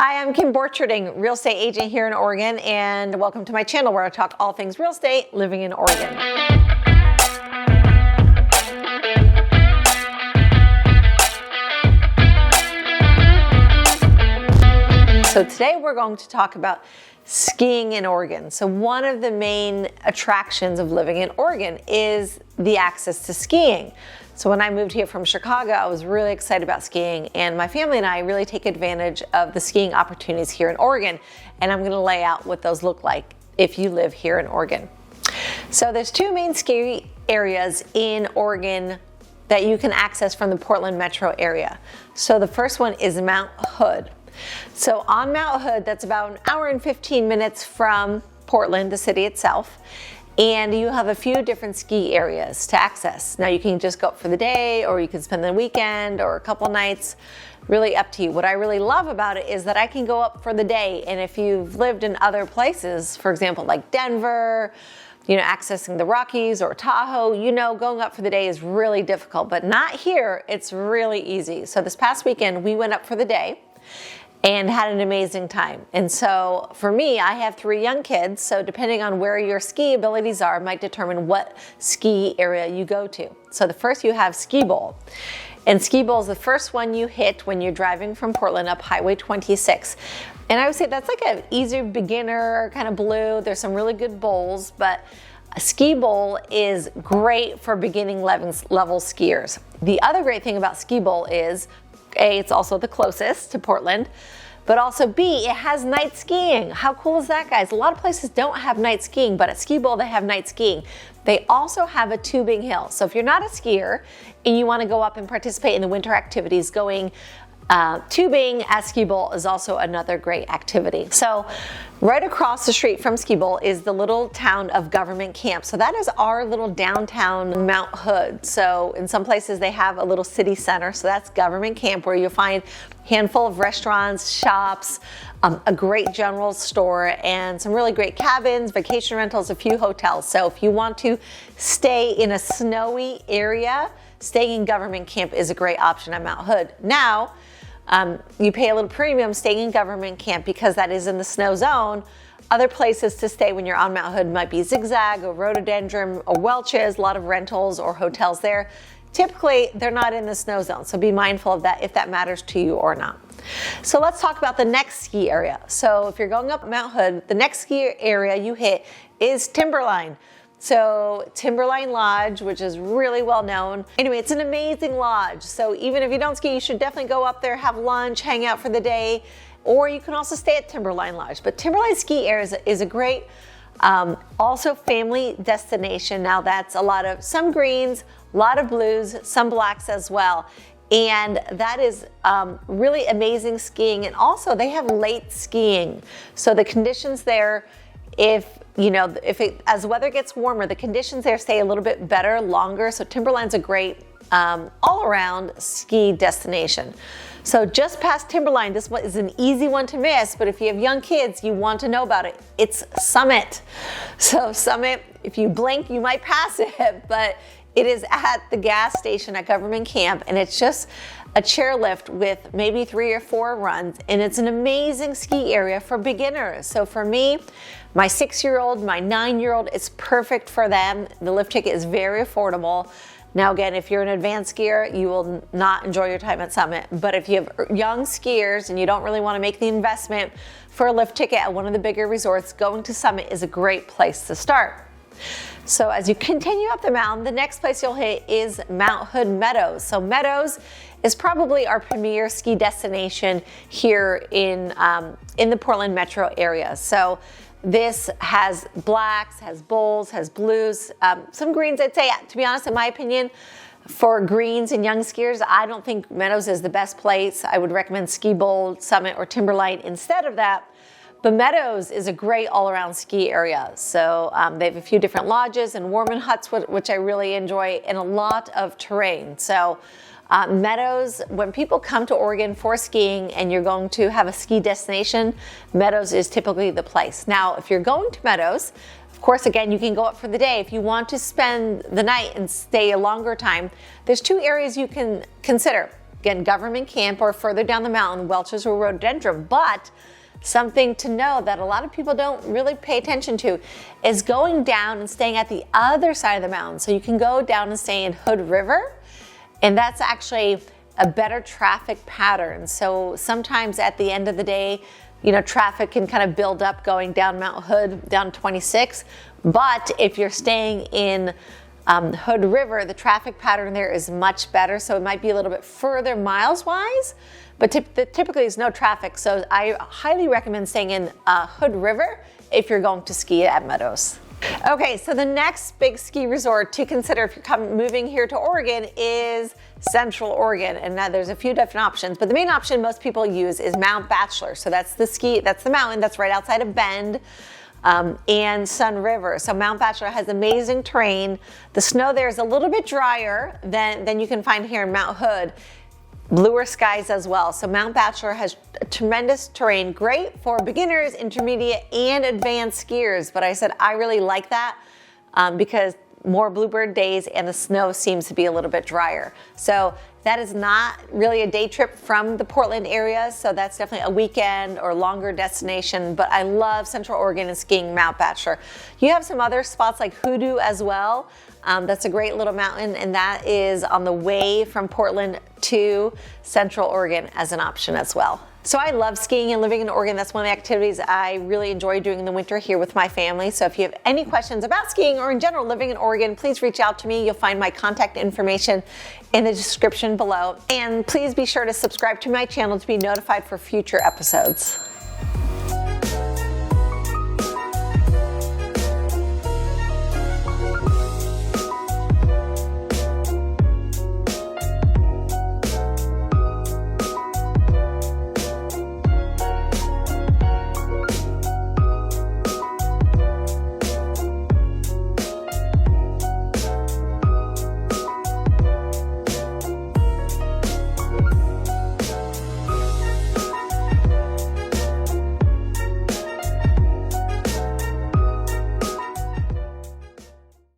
Hi, I'm Kim Borcherding, real estate agent here in Oregon, and welcome to my channel where I talk all things real estate living in Oregon. So today we're going to talk about skiing in Oregon. So one of the main attractions of living in Oregon is the access to skiing. So when I moved here from Chicago, I was really excited about skiing, and my family and I really take advantage of the skiing opportunities here in Oregon, and I'm going to lay out what those look like if you live here in Oregon. So there's two main ski areas in Oregon that you can access from the Portland metro area. So the first one is Mount Hood. So on Mount Hood, that's about an hour and 15 minutes from Portland, the city itself. And you have a few different ski areas to access. Now you can just go up for the day, or you can spend the weekend or a couple nights, really up to you. What I really love about it is that I can go up for the day, and if you've lived in other places, for example, like Denver, accessing the Rockies or Tahoe, going up for the day is really difficult, but not here. It's really easy. So this past weekend, we went up for the day and had an amazing time. And so for me, I have 3 young kids, so depending on where your ski abilities are might determine what ski area you go to. So the first you have Skibowl. And Skibowl is the first one you hit when you're driving from Portland up Highway 26. And I would say that's like an easy beginner kind of blue. There's some really good bowls, but Skibowl is great for beginning level skiers. The other great thing about Skibowl is A, it's also the closest to Portland, but also B, it has night skiing. How cool is that, guys? A lot of places don't have night skiing, but at Skibowl they have night skiing. They also have a tubing hill. So if you're not a skier and you want to go up and participate in the winter activities, going tubing at Skibowl is also another great activity. So right across the street from Skibowl is the little town of Government Camp. So that is our little downtown Mount Hood. So in some places they have a little city center. So that's Government Camp, where you'll find a handful of restaurants, shops, a great general store, and some really great cabins, vacation rentals, a few hotels. So if you want to stay in a snowy area, staying in Government Camp is a great option at Mount Hood. Now, you pay a little premium staying in Government Camp because that is in the snow zone. Other places to stay when you're on Mount Hood might be Zigzag or Rhododendron or Welch's, a lot of rentals or hotels there. Typically, they're not in the snow zone, so be mindful of that if that matters to you or not. So let's talk about the next ski area. So if you're going up Mount Hood, the next ski area you hit is Timberline. So Timberline Lodge, which is really well known. Anyway, it's an amazing lodge. So even if you don't ski, you should definitely go up there, have lunch, hang out for the day, or you can also stay at Timberline Lodge. But Timberline Ski Area is a great, also family destination. Now that's some greens, a lot of blues, some blacks as well. And that is really amazing skiing. And also they have late skiing. So the conditions there, as weather gets warmer, the conditions there stay a little bit better, longer. So Timberline's a great all-around ski destination. So just past Timberline, this one is an easy one to miss, but if you have young kids, you want to know about it. It's Summit. So Summit, if you blink, you might pass it, but it is at the gas station at Government Camp, and it's just a chairlift with maybe 3 or 4 runs, and it's an amazing ski area for beginners. So for me, my 6-year-old, my 9-year-old, it's perfect for them. The lift ticket is very affordable. Now again, if you're an advanced skier, you will not enjoy your time at Summit. But if you have young skiers and you don't really want to make the investment for a lift ticket at one of the bigger resorts, going to Summit is a great place to start. So as you continue up the mountain, the next place you'll hit is Mount Hood Meadows. So Meadows is probably our premier ski destination here in the Portland metro area. So this has blacks, has bowls, has blues, some greens. I'd say, to be honest, in my opinion, for greens and young skiers, I don't think Meadows is the best place. I would recommend Skibowl, Summit, or Timberline instead of that. But Meadows is a great all-around ski area. So they have a few different lodges and warming huts, which I really enjoy, and a lot of terrain. So Meadows, when people come to Oregon for skiing and you're going to have a ski destination, Meadows is typically the place. Now, if you're going to Meadows, of course, again, you can go up for the day. If you want to spend the night and stay a longer time, there's 2 areas you can consider. again, government camp, or further down the mountain, Welch's or Rhododendron. But something to know that a lot of people don't really pay attention to is going down and staying at the other side of the mountain. So you can go down and stay in Hood River, and that's actually a better traffic pattern. So sometimes at the end of the day, you know, traffic can kind of build up going down Mount Hood, down 26. But if you're staying in Hood River, the traffic pattern there is much better. So it might be a little bit further miles wise, but typically there's no traffic. So I highly recommend staying in Hood River if you're going to ski at Meadows. Okay, so the next big ski resort to consider if you're moving here to Oregon is Central Oregon. And now there's a few different options, but the main option most people use is Mount Bachelor. So that's the mountain that's right outside of Bend. And Sun River. So Mount Bachelor has amazing terrain. The snow there is a little bit drier than you can find here in Mount Hood. Bluer skies as well. So Mount Bachelor has tremendous terrain, great for beginners, intermediate, and advanced skiers. But I said I really like that because more bluebird days and the snow seems to be a little bit drier. So that is not really a day trip from the Portland area. So that's definitely a weekend or longer destination. But I love Central Oregon and skiing Mount Bachelor. You have some other spots like Hoodoo as well. That's a great little mountain, and that is on the way from Portland to Central Oregon as an option as well. So I love skiing and living in Oregon. That's one of the activities I really enjoy doing in the winter here with my family. So if you have any questions about skiing or in general living in Oregon, please reach out to me. You'll find my contact information in the description below. And please be sure to subscribe to my channel to be notified for future episodes.